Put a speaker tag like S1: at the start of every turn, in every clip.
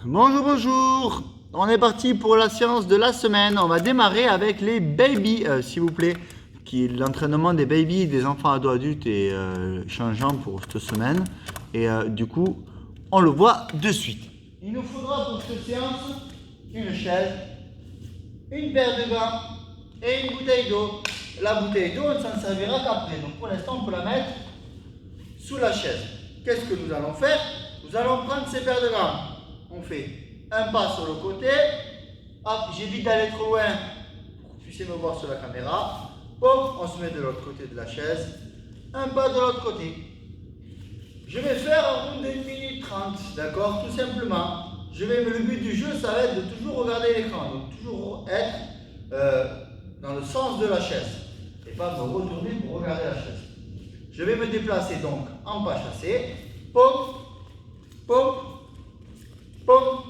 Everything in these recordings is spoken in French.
S1: Bonjour, bonjour. On est parti pour la séance de la semaine. On va démarrer avec les babies, s'il vous plaît, qui est l'entraînement des babies, des enfants ados adultes et changeant pour cette semaine. Et du coup, on le voit de suite. Il nous faudra pour cette séance une chaise, une paire de gants et une bouteille d'eau. La bouteille d'eau, on ne s'en servira qu'après. Donc pour l'instant, on peut la mettre sous la chaise. Qu'est-ce que nous allons faire? Nous allons prendre ces paires de gants. On fait un pas sur le côté. Hop, j'évite d'aller trop loin pour que vous puissiez me voir sur la caméra. Hop, on se met de l'autre côté de la chaise. Un pas de l'autre côté. Je vais faire un round de 1 minute 30, d'accord? Tout simplement. Le but du jeu, ça va être de toujours regarder l'écran. Donc toujours être dans le sens de la chaise. Et pas me retourner pour regarder la chaise. Je vais me déplacer donc en pas chassé. Pop, pop, pop,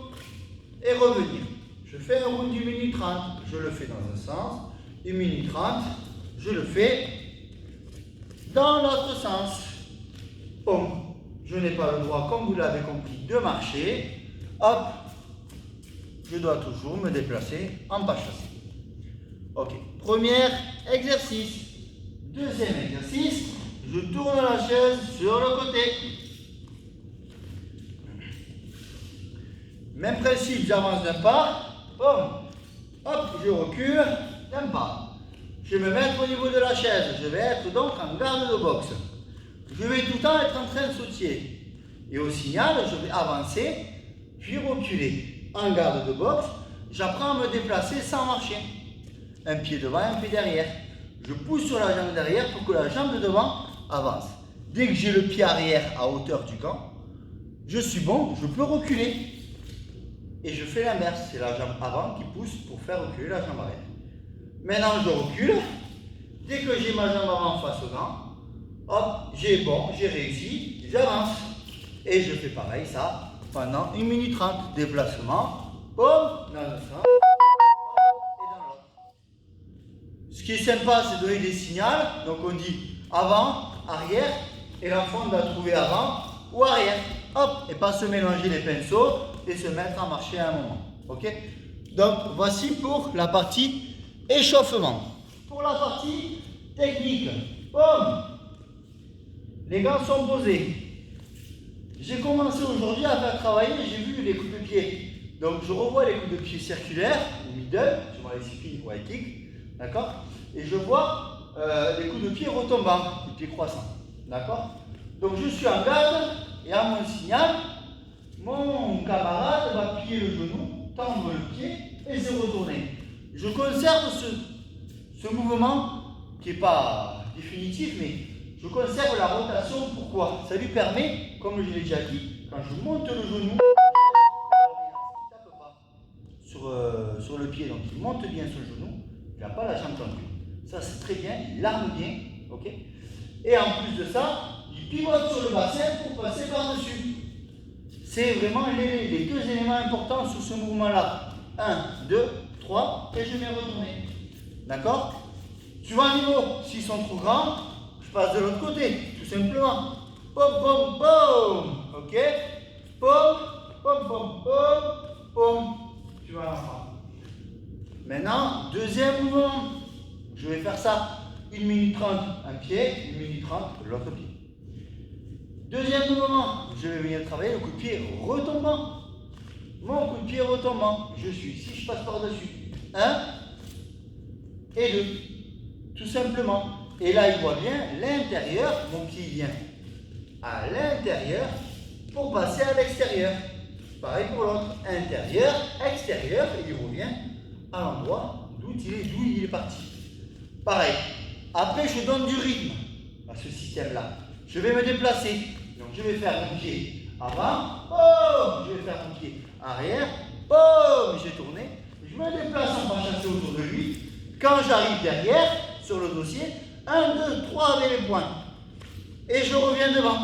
S1: et revenir. Je fais un round d'1 minute 30, je le fais dans un sens. 1 minute 30, je le fais dans l'autre sens. Pom. Je n'ai pas le droit, comme vous l'avez compris, de marcher. Hop, je dois toujours me déplacer en pas chassé. Ok, premier exercice. Deuxième exercice, je tourne la chaise sur le côté. Même principe, j'avance d'un pas, boum, hop, je recule d'un pas. Je vais me mettre au niveau de la chaise, je vais être donc en garde de boxe. Je vais tout le temps être en train de sautiller. Et au signal, je vais avancer, puis reculer. En garde de boxe, j'apprends à me déplacer sans marcher. Un pied devant, un pied derrière. Je pousse sur la jambe derrière pour que la jambe de devant avance. Dès que j'ai le pied arrière à hauteur du gant, je suis bon, je peux reculer. Et je fais l'inverse, c'est la jambe avant qui pousse pour faire reculer la jambe arrière. Maintenant je recule, dès que j'ai ma jambe avant face au gant, hop, j'ai réussi, j'avance. Et je fais pareil ça pendant 1 minute 30, déplacement, boum, dans un sens, et dans l'autre. Ce qui est sympa, c'est de donner des signaux, donc on dit avant, arrière, et l'enfant doit trouver avant ou arrière, hop, et pas se mélanger les pinceaux, et se mettre à marcher à un moment. Ok? Donc voici pour la partie échauffement. Pour la partie technique, boum, les gants sont posés. J'ai commencé aujourd'hui à faire travailler, j'ai vu les coups de pied. Donc je revois les coups de pied circulaires, ou middle, sur ma discipline ou high kick, d'accord? Et je vois les coups de pied retombants, coups de pied croissants, d'accord? Donc je suis en garde, et à mon signal, mon camarade va plier le genou, tendre le pied et se retourner. Je conserve ce mouvement qui n'est pas définitif, mais je conserve la rotation. Pourquoi? Ça lui permet, comme je l'ai déjà dit, quand je monte le genou, il ne tape pas sur le pied, donc il monte bien sur le genou, il n'a pas la jambe tendue. Ça c'est très bien, il arme bien, ok? Et en plus de ça, il pivote sur le bassin pour passer par-dessus. C'est vraiment les deux éléments importants sur ce mouvement-là. 1, 2, 3, et je vais retourner. D'accord? Suivant le niveau, s'ils sont trop grands, je passe de l'autre côté, tout simplement. Pom, pom, pom. Ok? Pom, pom, pom, pom, pom. Tu vas l'enfant. Maintenant, deuxième mouvement. Je vais faire ça 1 minute 30 un pied, 1 minute 30 l'autre pied. Deuxième mouvement, je vais venir travailler le coup de pied retombant. Mon coup de pied retombant, je suis ici, je passe par-dessus. 1 et 2, tout simplement. Et là, il voit bien l'intérieur, mon pied vient à l'intérieur pour passer à l'extérieur. Pareil pour l'autre, intérieur, extérieur, et il revient à l'endroit d'où il est parti. Pareil. Après, je donne du rythme à ce système-là. Je vais me déplacer. Donc, je vais faire mon pied avant, boum, je vais faire mon pied arrière, boum, j'ai tourné. Je me déplace en pas chassé autour de lui. Quand j'arrive derrière, sur le dossier, 1, 2, 3 avec les poings. Et je reviens devant.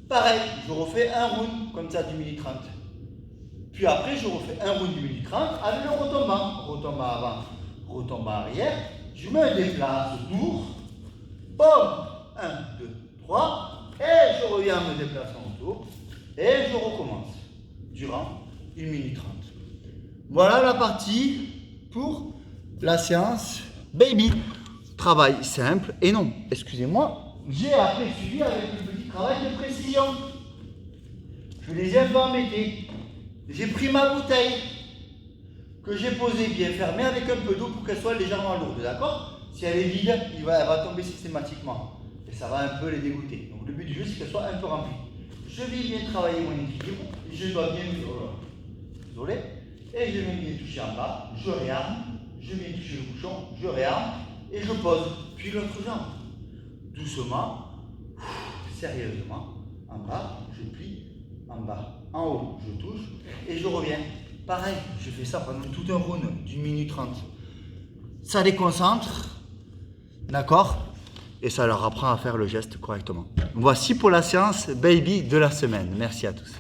S1: Pareil, je refais un round, comme ça, d'1 minute 30. Puis après, je refais un round d'1 minute 30 avec le retombant. Retombant avant, retombant arrière. Je me déplace autour. Boum, 1, 2, 3. Et je reviens en me déplaçant autour. Et je recommence durant 1 minute 30. Voilà la partie pour la séance baby. Travail simple et non, excusez-moi, j'ai après suivi avec un petit travail de précision. Je les ai un peu embêtés. J'ai pris ma bouteille que j'ai posée bien fermée avec un peu d'eau pour qu'elle soit légèrement lourde, d'accord? Si elle est vide, elle va tomber systématiquement et ça va un peu les dégoûter. Donc le but du jeu, c'est qu'elle soit un peu remplie. Je vais bien travailler mon équilibre, je dois bien, désolé, et je viens bien toucher en bas, je réarme, je viens toucher le bouchon, je réarme et je pose, puis l'autre jambe. Doucement, sérieusement, en bas, je plie, en bas, en haut, je touche et je reviens. Pareil, je fais ça pendant tout un round d'1 minute 30. Ça les concentre, d'accord? Et ça leur apprend à faire le geste correctement. Voici pour la séance baby de la semaine. Merci à tous.